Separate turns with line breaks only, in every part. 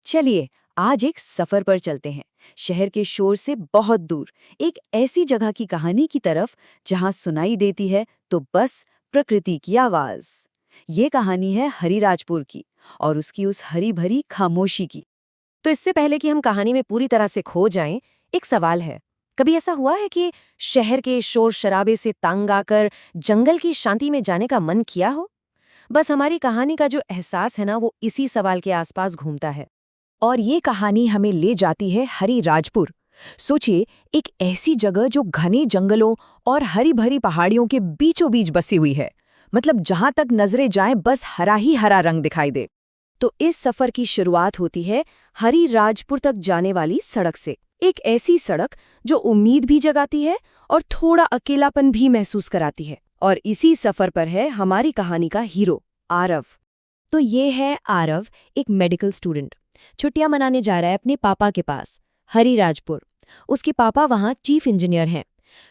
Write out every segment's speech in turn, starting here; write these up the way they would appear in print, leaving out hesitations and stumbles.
चलिए आज एक सफर पर चलते हैं, शहर के शोर से बहुत दूर, एक ऐसी जगह की कहानी की तरफ जहां सुनाई देती है तो बस प्रकृति की आवाज। ये कहानी है हरिराजपुर की और उसकी उस हरी भरी खामोशी की।
तो इससे पहले कि हम कहानी में पूरी तरह से खो जाएं, एक सवाल है। कभी ऐसा हुआ है कि शहर के शोर शराबे से तंग आकर जंगल की शांति में जाने का मन किया हो? बस हमारी कहानी का जो एहसास है ना, वो इसी सवाल के आसपास घूमता है।
और ये कहानी हमें ले जाती है हरिराजपुर। सोचिए, एक ऐसी जगह जो घने जंगलों और हरी भरी पहाड़ियों के बीचों बीच बसी हुई है। मतलब जहां तक नजरें जाएं बस हरा ही हरा रंग दिखाई दे। तो इस सफर की शुरुआत होती है हरिराजपुर तक जाने वाली सड़क से। एक ऐसी सड़क जो उम्मीद भी जगाती है और थोड़ा अकेलापन भी महसूस कराती है। और इसी सफर पर है हमारी कहानी का हीरो, आरव।
तो ये है आरव, एक मेडिकल स्टूडेंट। छुट्टियां मनाने जा रहा है अपने पापा के पास, हरिराजपुर। उसके पापा वहाँ चीफ इंजीनियर हैं।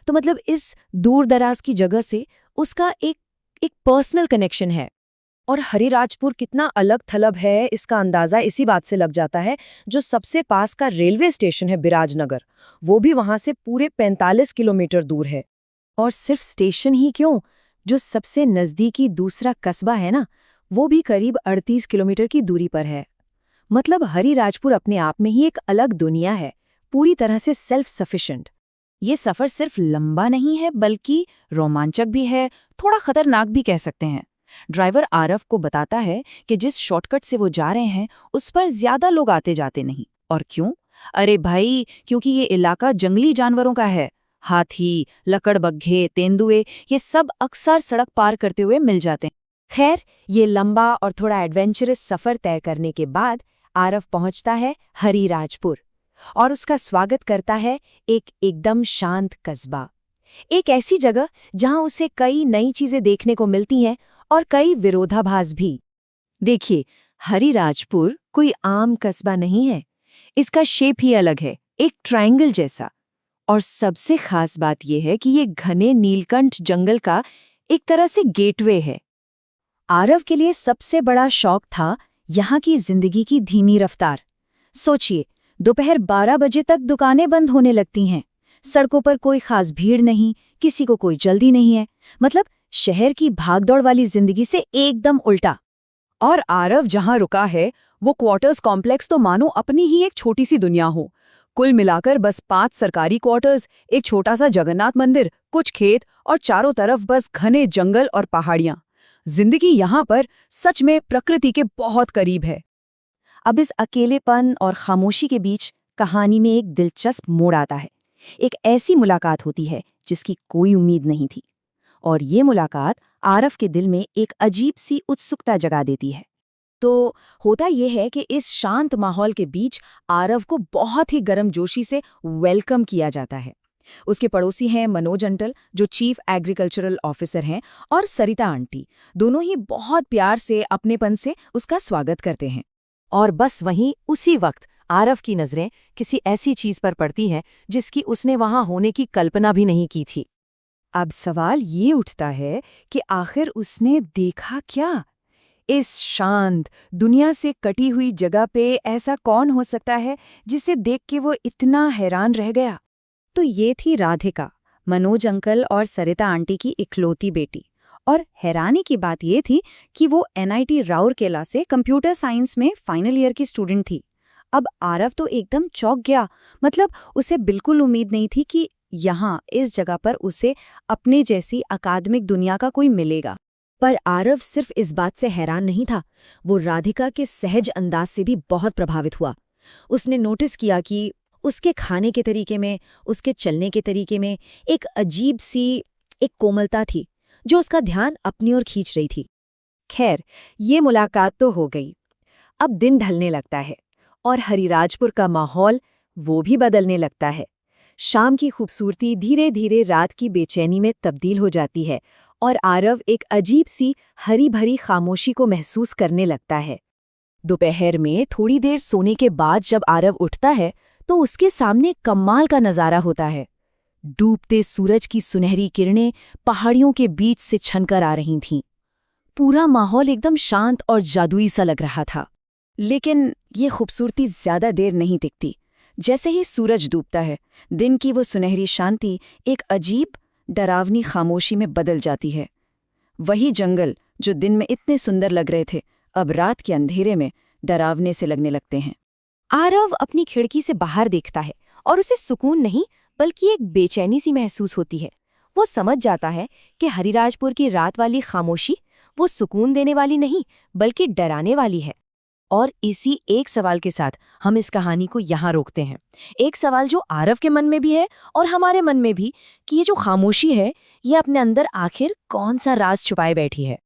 तो मतलब इस दूर दराज की जगह से उसका एक पर्सनल कनेक्शन है। और हरिराजपुर कितना अलग थलग है, इसका अंदाजा इसी बात से लग जाता है। जो सबसे पास का रेलवे स्टेशन है बिराजनगर, वो भी वहां से पूरे 45 किलोमीटर दूर है। और सिर्फ स्टेशन ही क्यों, जो सबसे नजदीकी दूसरा कस्बा है ना, वो भी करीब 38 किलोमीटर की दूरी पर है। मतलब हरिराजपुर अपने आप में ही एक अलग दुनिया है, पूरी तरह से सेल्फ सफिशिएंट। ये सफर सिर्फ लंबा नहीं है बल्कि रोमांचक भी है, थोड़ा खतरनाक भी कह सकते हैं। ड्राइवर आरव को बताता है कि जिस शॉर्टकट से वो जा रहे हैं उस पर ज्यादा लोग आते जाते नहीं। और क्यों? अरे भाई, क्योंकि ये इलाका जंगली जानवरों का है। हाथी, लकड़बग्घे, तेंदुए, ये सब अक्सर सड़क पार करते हुए मिल जाते हैं। खैर, ये लंबा और थोड़ा एडवेंचरस सफर तय करने के बाद आरव पहुंचता है हरिराजपुर। और उसका स्वागत करता है एक एकदम शांत कस्बा। एक ऐसी जगह जहां उसे कई नई चीजें देखने को मिलती हैं और कई विरोधाभास भी। देखिए, हरिराजपुर कोई आम कस्बा नहीं है। इसका शेप ही अलग है, एक ट्रायंगल जैसा। और सबसे खास बात यह है कि ये घने नीलकंठ जंगल का एक तरह से गेटवे है। आरव के लिए सबसे बड़ा शौक था यहाँ की जिंदगी की धीमी रफ्तार। सोचिए, दोपहर 12 बजे तक दुकानें बंद होने लगती हैं। सड़कों पर कोई खास भीड़ नहीं, किसी को कोई जल्दी नहीं है। मतलब शहर की भागदौड़ वाली जिंदगी से एकदम उल्टा। और आरव जहां रुका है वो क्वार्टर्स कॉम्प्लेक्स तो मानो अपनी ही एक छोटी सी दुनिया हो। कुल मिलाकर बस 5 सरकारी क्वार्टर्स, एक छोटा सा जगन्नाथ मंदिर, कुछ खेत और चारों तरफ बस घने जंगल और पहाड़ियां। जिंदगी यहाँ पर सच में प्रकृति के बहुत करीब है। अब इस अकेलेपन और खामोशी के बीच कहानी में एक दिलचस्प मोड़ आता है। एक ऐसी मुलाकात होती है जिसकी कोई उम्मीद नहीं थी। और ये मुलाकात आरव के दिल में एक अजीब सी उत्सुकता जगा देती है। तो होता यह है कि इस शांत माहौल के बीच आरव को बहुत ही गर्मजोशी से वेलकम किया जाता है। उसके पड़ोसी हैं मनोज अंटल, जो चीफ एग्रीकल्चरल ऑफिसर हैं, और सरिता आंटी। दोनों ही बहुत प्यार से, अपनेपन से उसका स्वागत करते हैं। और बस वहीं उसी वक्त आरव की नजरें किसी ऐसी चीज पर पड़ती हैं जिसकी उसने वहां होने की कल्पना भी नहीं की थी। अब सवाल ये उठता है कि आखिर उसने देखा क्या? इस शांत, दुनिया से कटी हुई जगह पे ऐसा कौन हो सकता है जिसे देख के वो इतना हैरान रह गया? तो ये थी राधिका, मनोज अंकल और सरिता आंटी की इकलौती बेटी। और हैरानी की बात ये थी कि वो NIT राउरकेला से कंप्यूटर साइंस में फाइनल ईयर की स्टूडेंट थी। अब आरव तो एकदम चौंक गया। मतलब उसे बिल्कुल उम्मीद नहीं थी कि यहाँ इस जगह पर उसे अपने जैसी अकादमिक दुनिया का कोई मिलेगा। पर आरव सिर्फ इस बात से हैरान नहीं था, वो राधिका के सहज अंदाज से भी बहुत प्रभावित हुआ। उसने नोटिस किया कि उसके खाने के तरीके में, उसके चलने के तरीके में एक अजीब सी एक कोमलता थी जो उसका ध्यान अपनी ओर खींच रही थी। खैर, ये मुलाकात तो हो गई। अब दिन ढलने लगता है और हरिराजपुर का माहौल वो भी बदलने लगता है। शाम की खूबसूरती धीरे धीरे रात की बेचैनी में तब्दील हो जाती है और आरव एक अजीब सी हरी भरी खामोशी को महसूस करने लगता है। दोपहर में थोड़ी देर सोने के बाद जब आरव उठता है तो उसके सामने कमाल का नज़ारा होता है। डूबते सूरज की सुनहरी किरणें पहाड़ियों के बीच से छनकर आ रही थीं। पूरा माहौल एकदम शांत और जादुई सा लग रहा था।
लेकिन ये खूबसूरती ज्यादा देर नहीं टिकती। जैसे ही सूरज डूबता है, दिन की वो सुनहरी शांति एक अजीब डरावनी खामोशी में बदल जाती है। वही जंगल जो दिन में इतने सुंदर लग रहे थे, अब रात के अंधेरे में डरावने से लगने लगते हैं।
आरव अपनी खिड़की से बाहर देखता है और उसे सुकून नहीं बल्कि एक बेचैनी सी महसूस होती है। वो समझ जाता है कि हरिराजपुर की रात वाली खामोशी वो सुकून देने वाली नहीं बल्कि डराने वाली है। और इसी एक सवाल के साथ हम इस कहानी को यहाँ रोकते हैं। एक सवाल जो आरव के मन में भी है और हमारे मन में भी, कि ये जो खामोशी है ये अपने अंदर आखिर कौन सा राज छुपाए बैठी है।